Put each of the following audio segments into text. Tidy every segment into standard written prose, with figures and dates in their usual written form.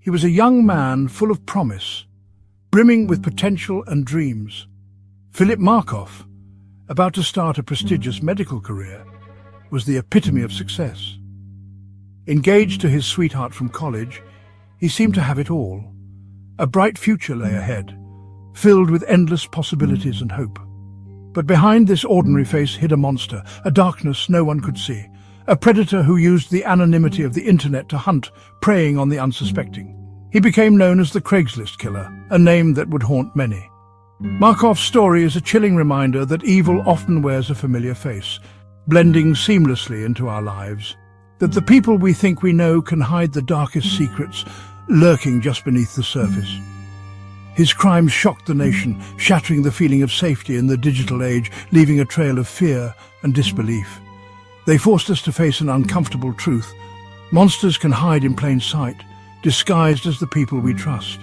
He was a young man full of promise, brimming with potential and dreams. Philip Markoff, about to start a prestigious medical career, was the epitome of success. Engaged to his sweetheart from college, he seemed to have it all. A bright future lay ahead, filled with endless possibilities and hope. But behind this ordinary face hid a monster, a darkness no one could see, a predator who used the anonymity of the internet to hunt, preying on the unsuspecting. He became known as the Craigslist Killer, a name that would haunt many. Markoff's story is a chilling reminder that evil often wears a familiar face, blending seamlessly into our lives. That the people we think we know can hide the darkest secrets, lurking just beneath the surface. His crimes shocked the nation, shattering the feeling of safety in the digital age, leaving a trail of fear and disbelief. They forced us to face an uncomfortable truth. Monsters can hide in plain sight, disguised as the people we trust.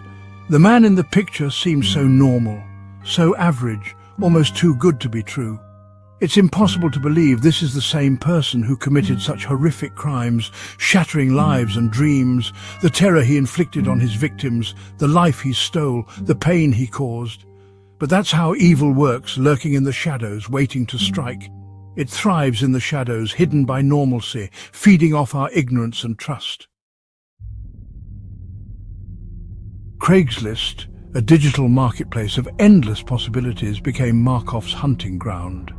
The man in the picture seemed so normal, so average, almost too good to be true. It's impossible to believe this is the same person who committed such horrific crimes, shattering lives and dreams, the terror he inflicted on his victims, the life he stole, the pain he caused. But that's how evil works, lurking in the shadows, waiting to strike. It thrives in the shadows, hidden by normalcy, feeding off our ignorance and trust. Craigslist, a digital marketplace of endless possibilities, became Markoff's hunting ground.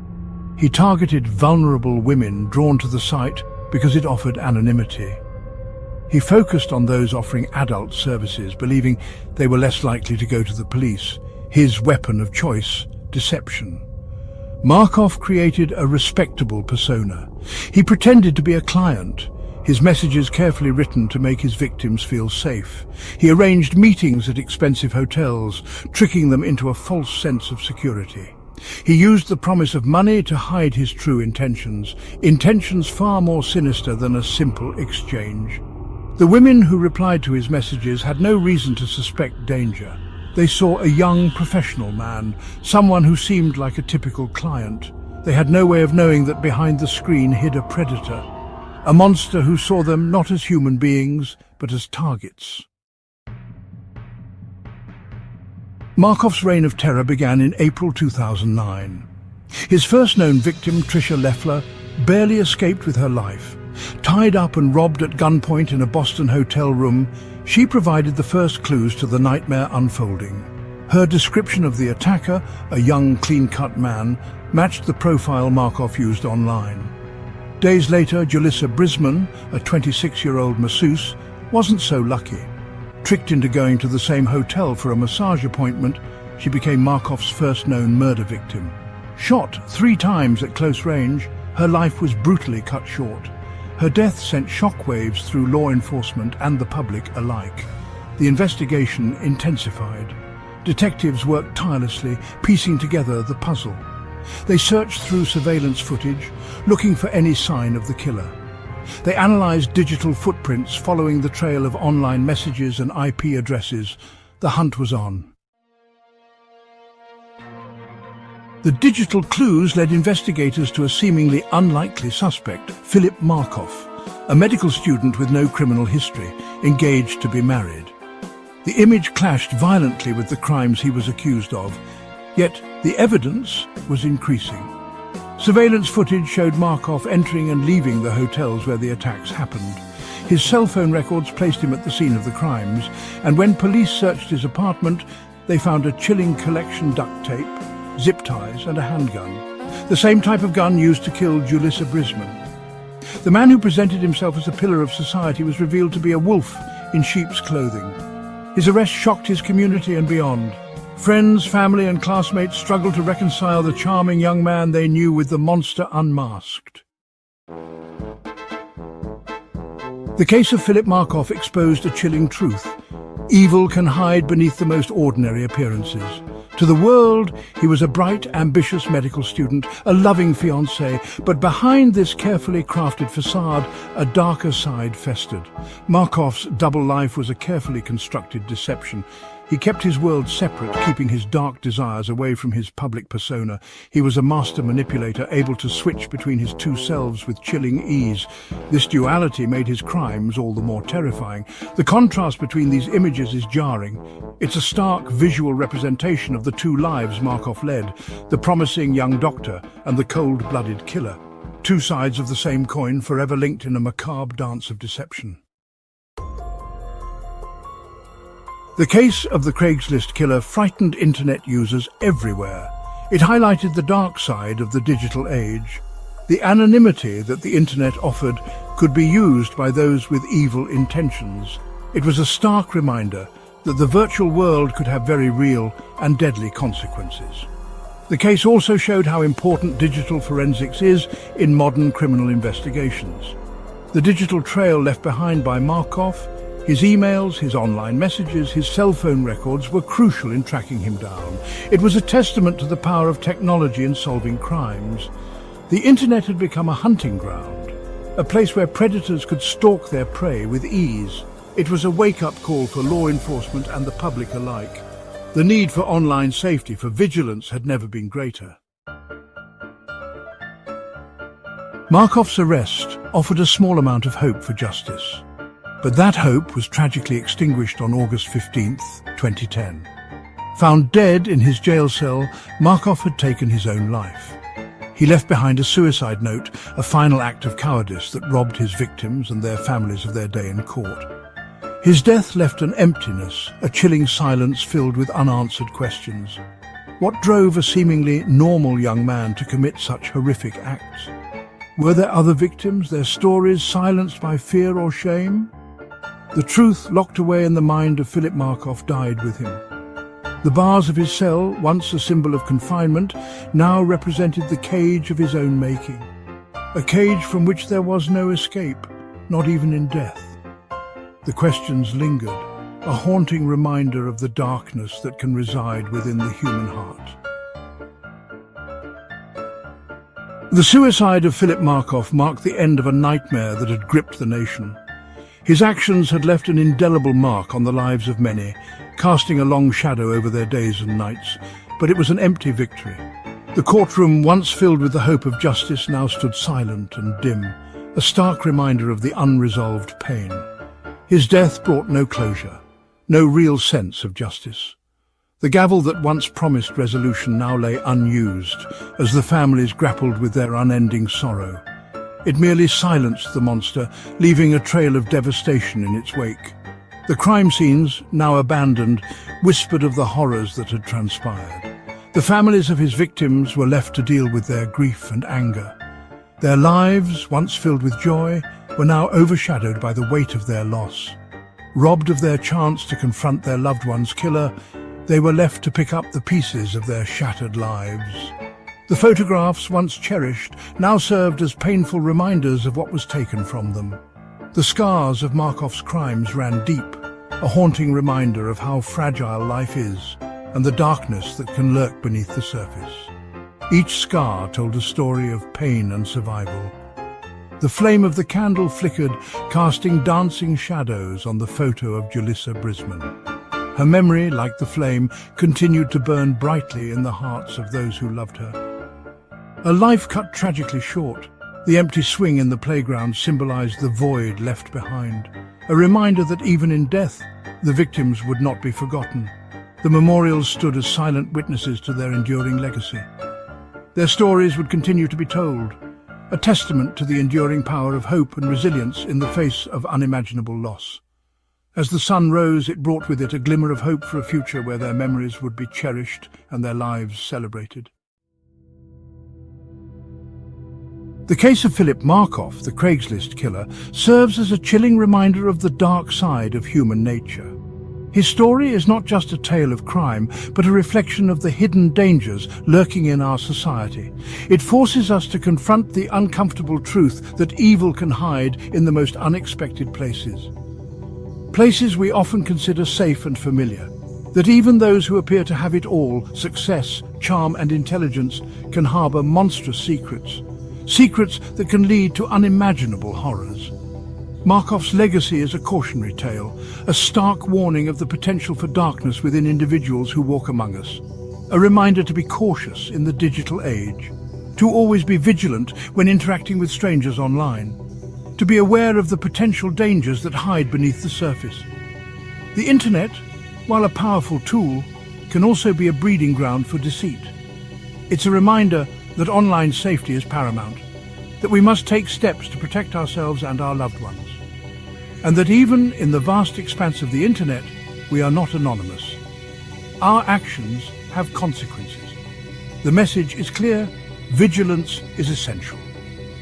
He targeted vulnerable women drawn to the site because it offered anonymity. He focused on those offering adult services, believing they were less likely to go to the police. His weapon of choice, deception. Markoff created a respectable persona. He pretended to be a client, his messages carefully written to make his victims feel safe. He arranged meetings at expensive hotels, tricking them into a false sense of security. He used the promise of money to hide his true intentions far more sinister than a simple exchange. The women who replied to his messages had no reason to suspect danger. They saw a young professional man, someone who seemed like a typical client. They had no way of knowing that behind the screen hid a predator, a monster who saw them not as human beings, but as targets. Markoff's reign of terror began in April 2009. His first known victim, Tricia Leffler, barely escaped with her life. Tied up and robbed at gunpoint in a Boston hotel room, she provided the first clues to the nightmare unfolding. Her description of the attacker, a young, clean-cut man, matched the profile Markoff used online. Days later, Julissa Brisman, a 26-year-old masseuse, wasn't so lucky. Tricked into going to the same hotel for a massage appointment, she became Markoff's first known murder victim. Shot 3 times at close range, her life was brutally cut short. Her death sent shockwaves through law enforcement and the public alike. The investigation intensified. Detectives worked tirelessly, piecing together the puzzle. They searched through surveillance footage, looking for any sign of the killer. They analyzed digital footprints following the trail of online messages and IP addresses. The hunt was on. The digital clues led investigators to a seemingly unlikely suspect, Philip Markoff, a medical student with no criminal history, engaged to be married. The image clashed violently with the crimes he was accused of, yet the evidence was increasing. Surveillance footage showed Markoff entering and leaving the hotels where the attacks happened. His cell phone records placed him at the scene of the crimes, and when police searched his apartment, they found a chilling collection duct tape, zip ties and a handgun, the same type of gun used to kill Julissa Brisman. The man who presented himself as a pillar of society was revealed to be a wolf in sheep's clothing. His arrest shocked his community and beyond. Friends, family and classmates struggled to reconcile the charming young man they knew with the monster unmasked. The case of Philip Markoff exposed a chilling truth. Evil can hide beneath the most ordinary appearances. To the world, he was a bright, ambitious medical student, a loving fiancé, but behind this carefully crafted facade, a darker side festered. Markoff's double life was a carefully constructed deception, He kept his world separate, keeping his dark desires away from his public persona. He was a master manipulator, able to switch between his two selves with chilling ease. This duality made his crimes all the more terrifying. The contrast between these images is jarring. It's a stark visual representation of the two lives Markoff led, the promising young doctor and the cold-blooded killer. Two sides of the same coin, forever linked in a macabre dance of deception. The case of the Craigslist Killer frightened internet users everywhere. It highlighted the dark side of the digital age. The anonymity that the internet offered could be used by those with evil intentions. It was a stark reminder that the virtual world could have very real and deadly consequences. The case also showed how important digital forensics is in modern criminal investigations. The digital trail left behind by Markoff, his emails, his online messages, his cell phone records were crucial in tracking him down. It was a testament to the power of technology in solving crimes. The internet had become a hunting ground, a place where predators could stalk their prey with ease. It was a wake-up call for law enforcement and the public alike. The need for online safety, for vigilance, had never been greater. Markoff's arrest offered a small amount of hope for justice. But that hope was tragically extinguished on August 15, 2010. Found dead in his jail cell, Markoff had taken his own life. He left behind a suicide note, a final act of cowardice that robbed his victims and their families of their day in court. His death left an emptiness, a chilling silence filled with unanswered questions. What drove a seemingly normal young man to commit such horrific acts? Were there other victims, their stories silenced by fear or shame? The truth locked away in the mind of Philip Markoff died with him. The bars of his cell, once a symbol of confinement, now represented the cage of his own making. A cage from which there was no escape, not even in death. The questions lingered, a haunting reminder of the darkness that can reside within the human heart. The suicide of Philip Markoff marked the end of a nightmare that had gripped the nation. His actions had left an indelible mark on the lives of many, casting a long shadow over their days and nights, but it was an empty victory. The courtroom, once filled with the hope of justice, now stood silent and dim, a stark reminder of the unresolved pain. His death brought no closure, no real sense of justice. The gavel that once promised resolution now lay unused, as the families grappled with their unending sorrow. It merely silenced the monster, leaving a trail of devastation in its wake. The crime scenes, now abandoned, whispered of the horrors that had transpired. The families of his victims were left to deal with their grief and anger. Their lives, once filled with joy, were now overshadowed by the weight of their loss. Robbed of their chance to confront their loved one's killer, they were left to pick up the pieces of their shattered lives. The photographs, once cherished, now served as painful reminders of what was taken from them. The scars of Markoff's crimes ran deep, a haunting reminder of how fragile life is and the darkness that can lurk beneath the surface. Each scar told a story of pain and survival. The flame of the candle flickered, casting dancing shadows on the photo of Julissa Brisman. Her memory, like the flame, continued to burn brightly in the hearts of those who loved her. A life cut tragically short. The empty swing in the playground symbolized the void left behind, a reminder that even in death, the victims would not be forgotten. The memorials stood as silent witnesses to their enduring legacy. Their stories would continue to be told, a testament to the enduring power of hope and resilience in the face of unimaginable loss. As the sun rose, it brought with it a glimmer of hope for a future where their memories would be cherished and their lives celebrated. The case of Philip Markoff, the Craigslist Killer, serves as a chilling reminder of the dark side of human nature. His story is not just a tale of crime, but a reflection of the hidden dangers lurking in our society. It forces us to confront the uncomfortable truth that evil can hide in the most unexpected places. Places we often consider safe and familiar. That even those who appear to have it all, success, charm and intelligence, can harbor monstrous secrets. Secrets that can lead to unimaginable horrors. Markoff's legacy is a cautionary tale, a stark warning of the potential for darkness within individuals who walk among us. A reminder to be cautious in the digital age, to always be vigilant when interacting with strangers online, to be aware of the potential dangers that hide beneath the surface. The internet, while a powerful tool, can also be a breeding ground for deceit. It's a reminder that online safety is paramount, that we must take steps to protect ourselves and our loved ones, and that even in the vast expanse of the internet, we are not anonymous. Our actions have consequences. The message is clear: vigilance is essential.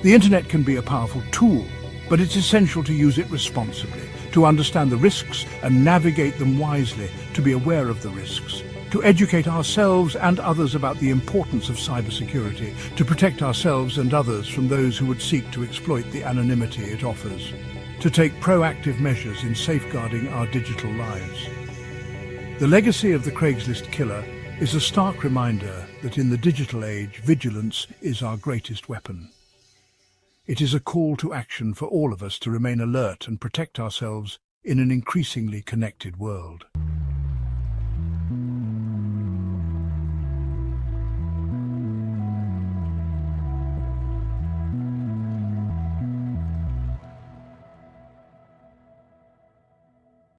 The internet can be a powerful tool, but it's essential to use it responsibly, to understand the risks and navigate them wisely, to be aware of the risks, to educate ourselves and others about the importance of cybersecurity, to protect ourselves and others from those who would seek to exploit the anonymity it offers, to take proactive measures in safeguarding our digital lives. The legacy of the Craigslist Killer is a stark reminder that in the digital age, vigilance is our greatest weapon. It is a call to action for all of us to remain alert and protect ourselves in an increasingly connected world.